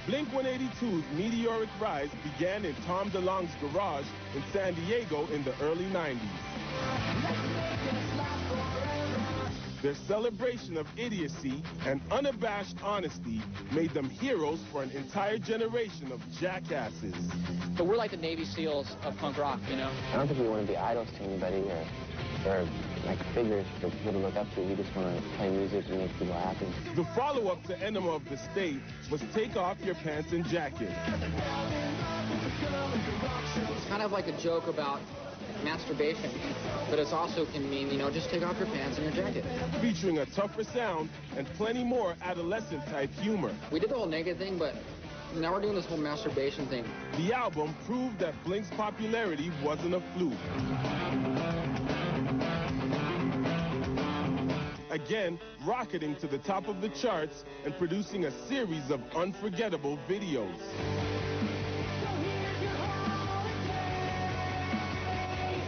Blink-182's meteoric rise began in Tom DeLonge's garage in San Diego in the early 90s. Their celebration of idiocy and unabashed honesty made them heroes for an entire generation of jackasses. But we're like the Navy SEALs of punk rock, you know? I don't think we want to be idols to anybody or like figures for people to look up to. We just want to play music and make people happy. The follow-up to Enema of the State was Take Off Your Pants and Jacket. It's kind of like a joke about masturbation, but it also can mean, you know, just take off your pants and your jacket. Featuring a tougher sound and plenty more adolescent-type humor. We did the whole naked thing, but now we're doing this whole masturbation thing. The album proved that Blink's popularity wasn't a fluke. Again, rocketing to the top of the charts and producing a series of unforgettable videos.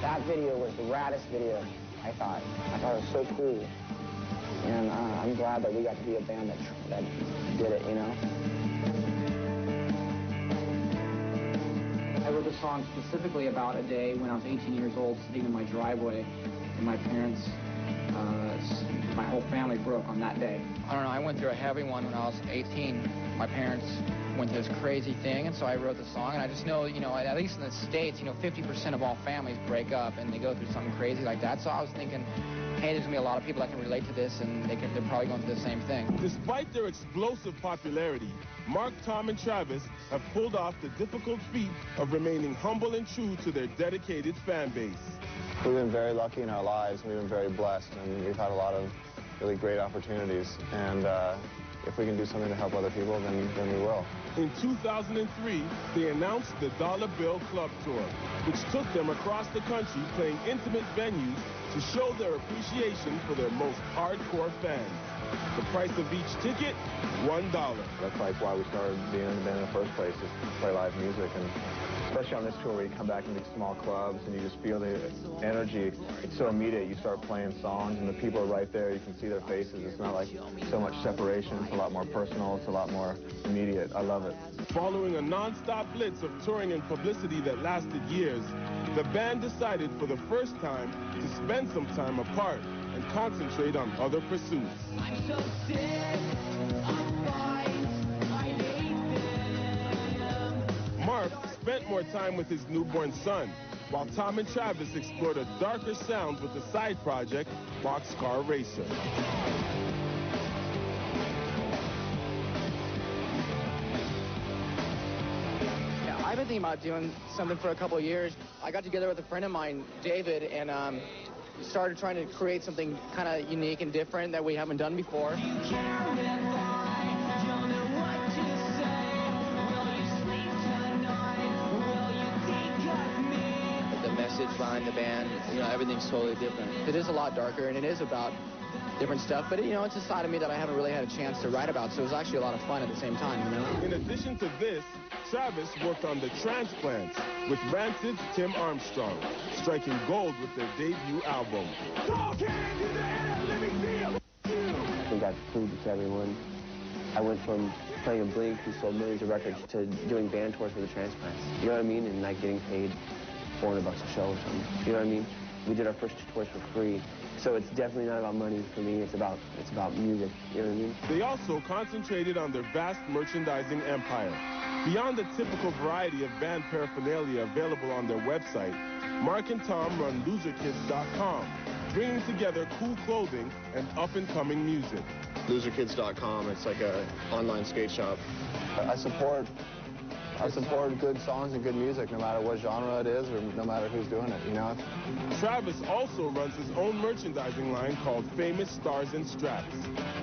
That video was the raddest video, I thought. I thought it was so cool. And I'm glad that we got to be a band that did it, you know? I wrote a song specifically about a day when I was 18 years old, sitting in my driveway, and my parents, my whole family broke on that day. I don't know, I went through a heavy one when I was 18. My parents went through this crazy thing, and so I wrote the song, and I just know, you know, at least in the States, you know, 50% of all families break up, and they go through something crazy like that. So I was thinking, hey, there's going to be a lot of people that can relate to this, and they're probably going through the same thing. Despite their explosive popularity, Mark, Tom, and Travis have pulled off the difficult feat of remaining humble and true to their dedicated fan base. We've been very lucky in our lives. We've been very blessed, and we've had a lot of really great opportunities. And if we can do something to help other people, then we will. In 2003, they announced the Dollar Bill Club Tour, which took them across the country playing intimate venues to show their appreciation for their most hardcore fans. The price of each ticket, $1. That's like why we started being in the band in the first place, is to play live music. And especially on this tour where you come back into small clubs and you just feel the energy. It's so immediate. You start playing songs and the people are right there. You can see their faces. It's not like so much separation. It's a lot more personal. It's a lot more immediate. I love it. Following a non-stop blitz of touring and publicity that lasted years, the band decided for the first time to spend some time apart and concentrate on other pursuits. I'm so sick of fights. I hate them. Mark spent more time with his newborn son, while Tom and Travis explored a darker sound with the side project, Boxcar Racer. I've been thinking about doing something for a couple of years. I got together with a friend of mine, David, and started trying to create something kind of unique and different that we haven't done before. The message behind the band, you know, everything's totally different. It is a lot darker, and it is about different stuff, but you know, it's a side of me that I haven't really had a chance to write about, so it was actually a lot of fun at the same time, you know? In addition to this, Travis worked on The Transplants with Rancid's Tim Armstrong, striking gold with their debut album. I think I've proved it to everyone. I went from playing in Blink, who sold millions of records, to doing band tours for The Transplants. You know what I mean? And like getting paid $400 a show or something. You know what I mean? We did our first 2 tours for free. So it's definitely not about money for me. It's about music. You know what I mean? They also concentrated on their vast merchandising empire. Beyond the typical variety of band paraphernalia available on their website, Mark and Tom run LoserKids.com, bringing together cool clothing and up-and-coming music. LoserKids.com, it's like an online skate shop. I support good songs and good music, no matter what genre it is or no matter who's doing it, you know? Travis also runs his own merchandising line called Famous Stars and Straps.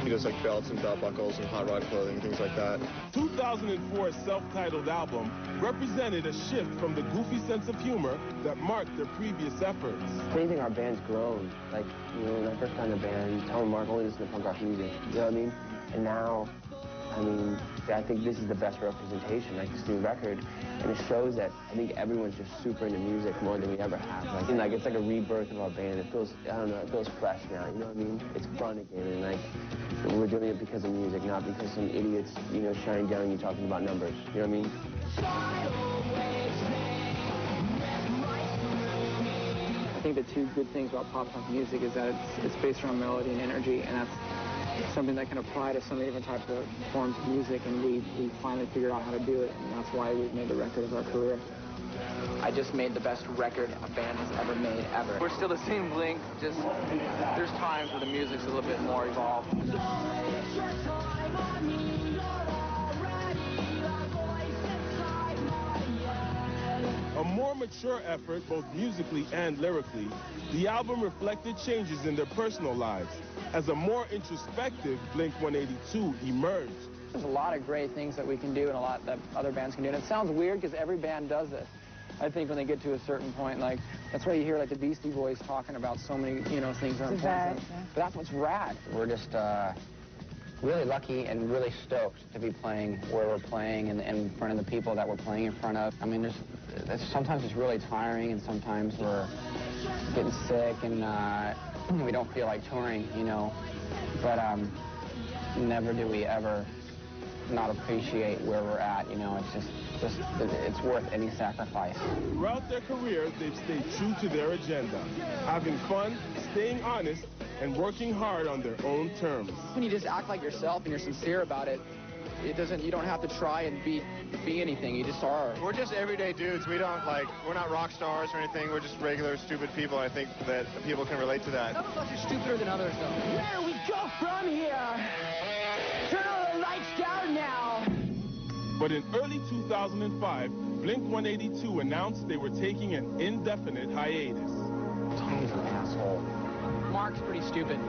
He does like belts and belt buckles and hot rod clothing, things like that. 2004's self-titled album represented a shift from the goofy sense of humor that marked their previous efforts. If anything, our band's grown. Like, you know, when I first got in the band, Tom and Mark only listened to punk rock music, you know what I mean? And now, I mean, I think this is the best representation, like this new record, and it shows that I think everyone's just super into music more than we ever have. Like it's like a rebirth of our band. It feels, I don't know, it feels fresh now, you know what I mean? It's fun again, and like, we're doing it because of music, not because some idiots, you know, shining down on you talking about numbers, you know what I mean? I think the two good things about pop-punk music is that it's based around melody and energy, and that's something that can apply to so many different types of forms of music, and we finally figured out how to do it, and that's why we've made the record of our career. I just made the best record a band has ever made, ever. We're still the same Blink, just there's times where the music's a little bit more evolved. A more mature effort, both musically and lyrically, the album reflected changes in their personal lives as a more introspective Blink-182 emerged. There's a lot of great things that we can do and a lot that other bands can do. And it sounds weird because every band does this. I think when they get to a certain point, like, that's why you hear, like, the Beastie Boys talking about so many, you know, things that are important. But that's what's rad. We're just really lucky and really stoked to be playing where we're playing and in front of the people that we're playing in front of. I mean, sometimes it's really tiring, and sometimes we're getting sick and we don't feel like touring, you know. But never do we ever not appreciate where we're at, you know. It's just it's worth any sacrifice. Throughout their careers, they've stayed true to their agenda, having fun, staying honest, and working hard on their own terms. When you just act like yourself and you're sincere about it, you don't have to try and be anything. You just are. We're just everyday dudes. We're not rock stars or anything. We're just regular, stupid people. I think that people can relate to that. Some of us are stupider than others, though. Where we go from here? Turn all the lights down now. But in early 2005, Blink-182 announced they were taking an indefinite hiatus. Tom's an asshole. Mark's pretty stupid.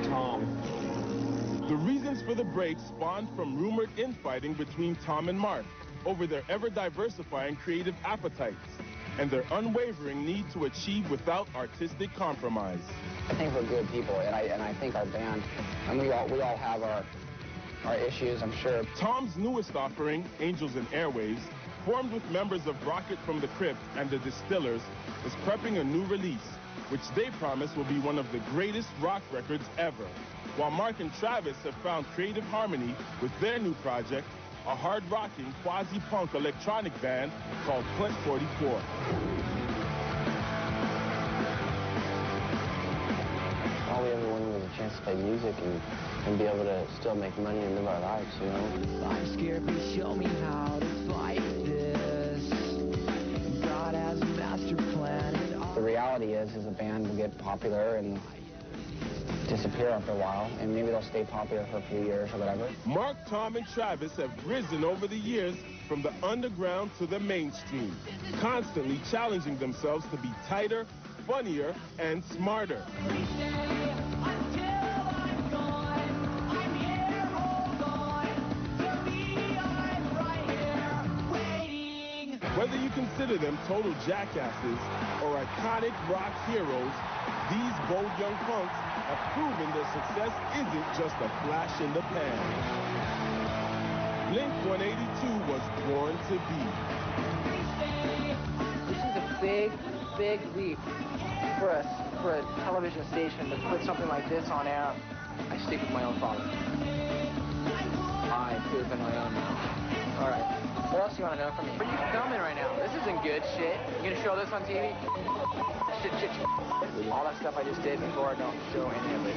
Tom. The reasons for the break spawned from rumored infighting between Tom and Mark over their ever-diversifying creative appetites and their unwavering need to achieve without artistic compromise. I think we're good people, and I think our band, and we all have our issues, I'm sure. Tom's newest offering, Angels and Airwaves, formed with members of Rocket from the Crypt and the Distillers, is prepping a new release, which they promise will be one of the greatest rock records ever. While Mark and Travis have found creative harmony with their new project, a hard-rocking, quasi-punk electronic band called Plant 44. All we ever wanted was a chance to play music and be able to still make money and live our lives, you know? I'm scared, please show me how to fight this. God has a master plan. The reality is a band will get popular and disappear after a while, and maybe they'll stay popular for a few years or whatever. Mark, Tom, and Travis have risen over the years from the underground to the mainstream, constantly challenging themselves to be tighter, funnier, and smarter. Whether you consider them total jackasses or iconic rock heroes, these bold young punks have proven their success isn't just a flash in the pan. Blink-182 was born to be. This is a big, big leap for a television station to put something like this on air. I stick with my own father. I poop in my own mouth. All right. What else do you want to know from me? What are you filming right now? This isn't good shit. You gonna show this on TV? Shit. All that stuff I just did before, don't show any of it.